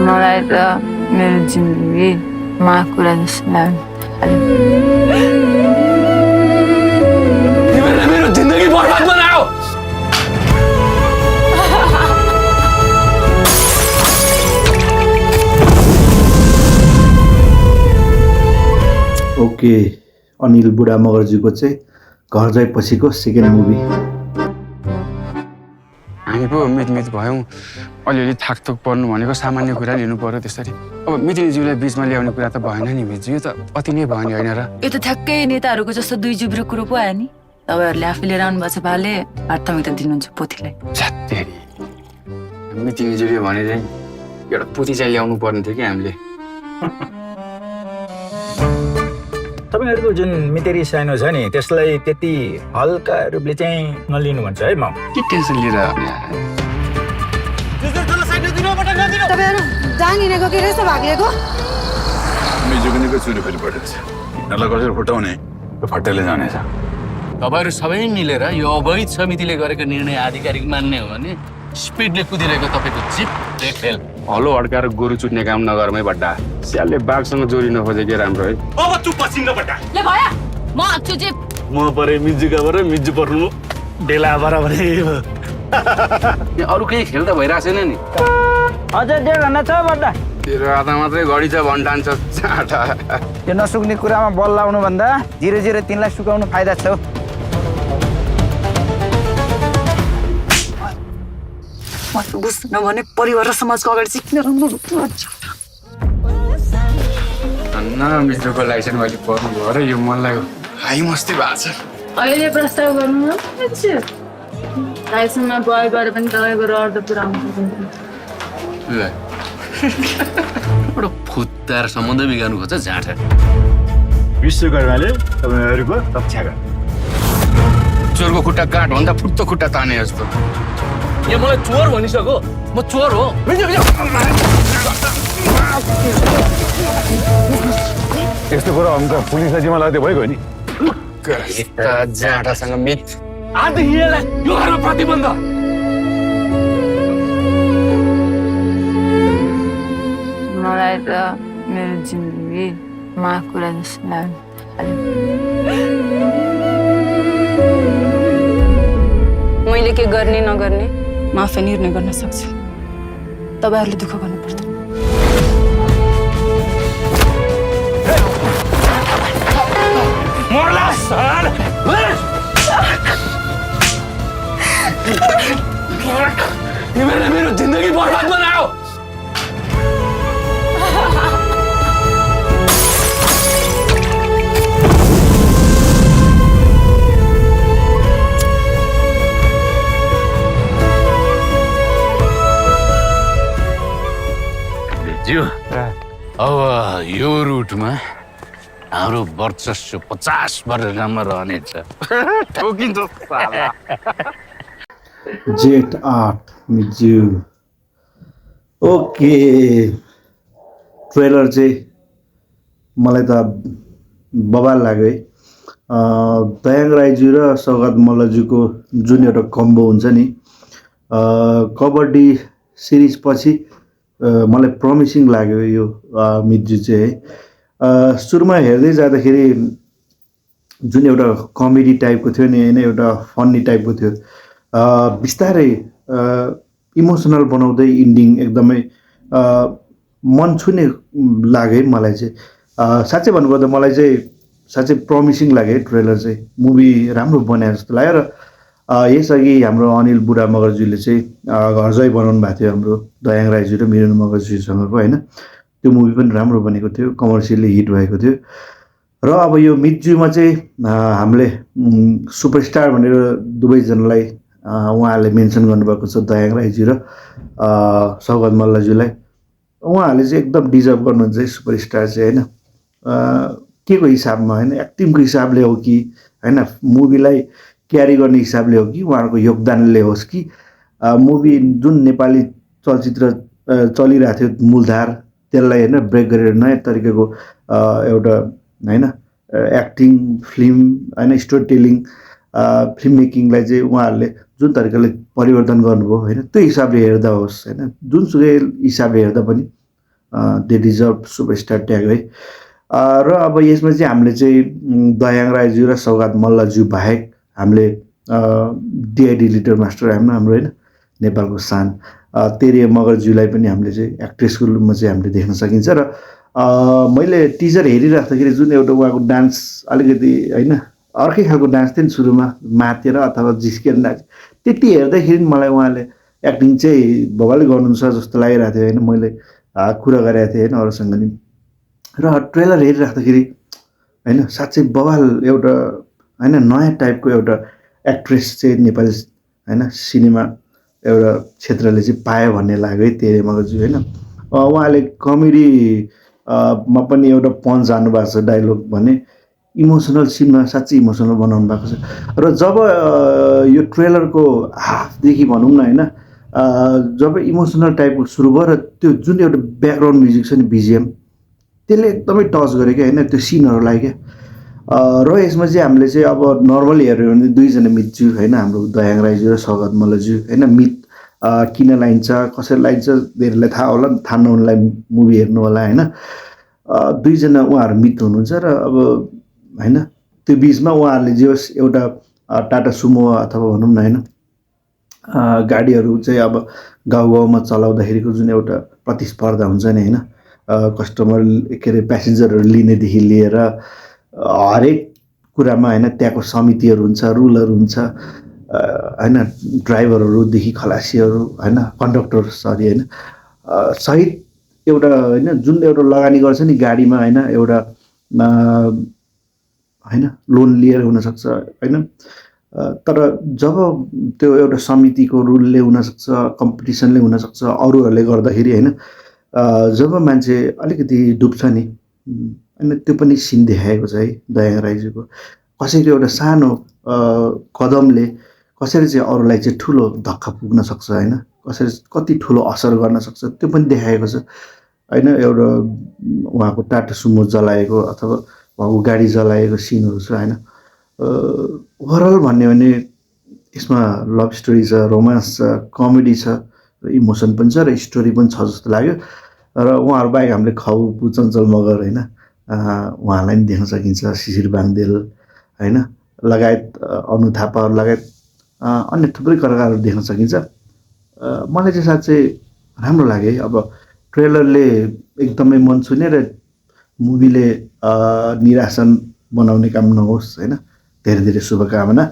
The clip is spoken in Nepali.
मलाई त मेरो जिन्दगीमा कुरा जस्तो लाग्यो। तिमीले मेरो जिन्दगी बर्बाद बनायो। ओके, अनिल बुढा मगरजीको चाहिँ घर जाइ पछिको सेकेन्ड मुभी। हामी पो मितमित भयौँ, अलिअलि थाकथुक पर्नु भनेको सामान्य कुरा लिनु पर्यो त्यसरी। अब मितिनीज्यूलाई बिचमा ल्याउने कुरा त भएन नि मितज्यू, यो त अति नै भयो नि होइन र? यो त ठ्याक्कै नेताहरूको जस्तो दुई जुब्रो कुरो पो आयो नि। तपाईँहरूले आफै लिएर आउनु भएको छ भाले प्राथमिकता दिनुहुन्छ पोथीलाई। छ्यात्तेरी, मितिनीज्यूले भने चाहिँ एउटा पोथी चाहिँ ल्याउनु पर्ने थियो कि हामीले। तपाईँहरूको जुन मितेरी सानो छ नि त्यसलाई त्यति हल्का रूपले चाहिँ नलिनु भन्छ है म। के टेन्सन लिएर तपाईँहरू जान हिँडेको के रहेछ भाग्लेको? मिजुकनीको चुरी फेरि पठाउँछ, यिनीहरूलाई कसरी फुटाउने फट्टेले जानेछ। तपाईहरु सबै मिलेर यो अवैध समितिले गरेको निर्णय आधिकारिक मान्ने हो भने स्पिडले कुदिरहेको तपाईको जिप ब्रेक फेल। हलो अड्काएर गोरु चुट्ने काम नगरमै बड्डा। स्यालले बाघसँग जोडिन खोजेकै राम्रो है। अब चुप पसिन्न बड्डा। ले भयो म आछु जिप। म परे मिजुका परे मिजु पर्नु डेला बराबरै भयो। यहाँ अरु केही खेल त भइरहेको छैन नि। अझै 1.5 घन्टा छ बड्डा। तेरो हातमा मात्रै घडी छ भन्ठान्छ चाटा। त्यो नसुक्ने कुरामा बल लाउनु भन्दा 0-0 3 सुकाउनु फाइदा छ। बुझ्न भने परिवार र समाजको अगाडि चाहिँ किन राम्रो अन्ना मिजुको लाइसेन्स मैले पर्नु भयो र यो मनलाई हाई मस्ती भएको छ। अहिले प्रस्ताव गर्नु न लाइसेन्समा बय गरे पनि तपाईँको अर्थ पुरा हुन्छ। ल एउटा फुत्तार सम्बन्ध बिगार्नु खोज्छ झाँटा। विश्वकर्माले तपाईँहरूको रक्षा गर्छ। चोरको खुट्टा काट भन्दा फुट्टो खुट्टा ताने जस्तो। यहाँ मलाई चोर भनिसक्यो, म चोर हो। यस्तो कुरो अन्त पुलिसलाई जिम्मा लाग्दै भइगयो नि। यता जाँडासँग मित आजदेखि यो घरमा प्रतिबन्ध। मलाई त मेरो जिन्दगीमा कुरा जस्तो लाग्यो। मैले के गर्ने नगर्ने म आफै निर्णय गर्न सक्छु। तपाईँहरूले दुःख गर्नु पर्दैन। मर्ला सर। तिमीले मेरो जिन्दगी बर्बाद बनायो। अब यो रुटमा हाम्रो वर्चस्व 50 वर्षसम्म रहनेछ। जेट 8 मिजु। ओके, ट्रेलर चाहिँ मलाई त बवाल लाग्यो है। दयाङ राईज्यू र सौगात मल्लज्यूको जुन एउटा कम्बो हुन्छ नि, कबड्डी सिरिज पछि मलाई प्रमिसिङ लाग्यो यो मिजु चाहिँ है। सुरुमा हेर्दै जाँदाखेरि जुन एउटा कमेडी टाइपको थियो नि होइन, एउटा फन्नी टाइपको थियो, बिस्तारै इमोसनल बनाउँदै इन्डिङ एकदमै मन छुने लाग्यो है मलाई चाहिँ। साँच्चै भन्नुपर्दा मलाई चाहिँ साँच्चै प्रमिसिङ लाग्यो ट्रेलर चाहिँ। मुभी राम्रो बनाए जस्तो लाग्यो र यसअघि हाम्रो अनिल बुढा मगरज्यूले चाहिँ घरजै बनाउनु भएको थियो हाम्रो दयाङ राईज्यू र मिलन मगरज्यूसँगको होइन। त्यो मुभी पनि राम्रो बनेको थियो, कमर्सियली हिट भएको थियो। र अब यो मिजूमा चाहिँ हामीले सुपरस्टार भनेर दुवैजनालाई उहाँहरूले मेन्सन गर्नुभएको छ, दयाङ राईज्यू र सौगात मल्लज्यूलाई। उहाँहरूले चाहिँ एकदम डिजर्भ गर्नुहुन्छ है सुपरस्टार चाहिँ होइन। के को हिसाबमा होइन, एक्टिङको हिसाबले हो कि होइन, मुभीलाई क्यारी गर्ने हिसाबले हो कि उहाँहरूको योगदानले होस् कि मुभी जुन नेपाली चलचित्र चलिरहेको थियो मूलधार त्यसलाई होइन ब्रेक गरेर नयाँ तरिकाको एउटा होइन एक्टिङ फिल्म होइन स्टोरी टेलिङ फिल्म मेकिङलाई चाहिँ उहाँहरूले जुन तरिकाले परिवर्तन गर्नुभयो होइन, त्यो हिसाबले हेर्दा होस् होइन, जुनसुकै हिसाबले हेर्दा पनि दे डिजर्भ सुपरस्टार ट्याग है। र अब यसमा चाहिँ हामीले चाहिँ दयाङ राईज्यू र सौगात मल्लज्यू बाहेक हामीले डिआइडी लिटर मास्टर हाम्रो होइन नेपालको सान तेरे मगरज्यूलाई पनि हामीले चाहिँ एक्ट्रेसको रूपमा चाहिँ हामीले देख्न सकिन्छ। र मैले टिजर हेरिराख्दाखेरि जुन एउटा उहाँको डान्स अलिकति होइन अर्कै खालको डान्स थियो नि सुरुमा मातेर अथवा जिस्केर नाच त्यति हेर्दाखेरि मलाई उहाँले एक्टिङ चाहिँ भवाले गर्नुहुन्छ जस्तो लागिरहेको थियो होइन। मैले कुरा गरेको थिएँ होइन अरूसँग नि र ट्रेलर हेरिराख्दाखेरि होइन साँच्चै बवाल एउटा होइन नयाँ टाइपको एउटा एक्ट्रेस चाहिँ नेपाली होइन सिनेमा एउटा क्षेत्रले चाहिँ पायो भन्ने लाग्यो है तेरे मगरज्यू होइन। उहाँले कमेडी मा पनि एउटा पन्च हान्नु भएको छ डायलग भने इमोसनल सिनमा साँच्चै इमोसनल बनाउनु भएको छ। र जब यो ट्रेलरको हाफदेखि भनौँ न होइन जब इमोसनल टाइपको सुरु भयो र त्यो जुन एउटा ब्याकग्राउन्ड म्युजिक छ नि बिजिएम त्यसले एकदमै टच गर्यो क्या होइन त्यो सिनहरूलाई क्या। र यसमा चाहिँ हामीले चाहिँ अब नर्मली हेऱ्यो भने दुईजना मितज्यू होइन हाम्रो दयाङ राईज्यू र सौगात मल्लज्यू होइन। मित किन लाइन्छ कसरी लाइन्छ धेरैलाई थाहा होला थाहा नहुनेलाई मुभी हेर्नु होला होइन। दुईजना उहाँहरू मित हुनुहुन्छ र अब होइन त्यो बिचमा उहाँहरूले जे होस् एउटा टाटा सुमो अथवा भनौँ न होइन गाडीहरू चाहिँ अब गाउँ गाउँमा चलाउँदाखेरिको जुन एउटा प्रतिस्पर्धा हुन्छ नि होइन कस्टमर के अरे प्यासेन्जरहरू लिनेदेखि लिएर हरेक कुरामा होइन त्यहाँको समितिहरू हुन्छ रुलहरू हुन्छ होइन ड्राइभरहरूदेखि खलासीहरू होइन कन्डक्टर सरी होइन सहित एउटा होइन जुन एउटा लगानी गर्छ नि गाडीमा होइन एउटा होइन लोन लिएर हुनसक्छ होइन। तर जब त्यो एउटा समितिको रुलले हुनसक्छ कम्पिटिसनले हुनसक्छ अरूहरूले गर्दाखेरि होइन जब मान्छे अलिकति डुब्छ नि होइन त्यो पनि सिन देखाएको छ है दयाङ राईज्यूको कसैको एउटा सानो कदमले कसरी चाहिँ अरूलाई चाहिँ ठुलो धक्का पुग्न सक्छ होइन कसरी कति ठुलो असर गर्न सक्छ त्यो पनि देखाएको छ होइन। एउटा उहाँको टाटा सुमो जलाएको अथवा उहाँको गाडी जलाएको सिनहरू छ होइन। ओभरअल भन्यो भने यसमा लभ स्टोरी छ रोमान्स छ कमेडी छ र इमोसन पनि छ र स्टोरी पनि छ जस्तो लाग्यो। र उहाँहरू बाहेक हामीले खाउ चञ्चल मगर होइन उहाँलाई पनि देख्न सकिन्छ शिशिर बाङ्देल होइन लगायत अनु थापाहरू लगायत अन्य थुप्रै कलाकारहरू देख्न सकिन्छ। मलाई चाहिँ साँच्चै राम्रो लाग्यो है। अब ट्रेलरले एकदमै मन छुने र मुभीले निराशन बनाउने काम नहोस् होइन धेरै धेरै शुभकामना।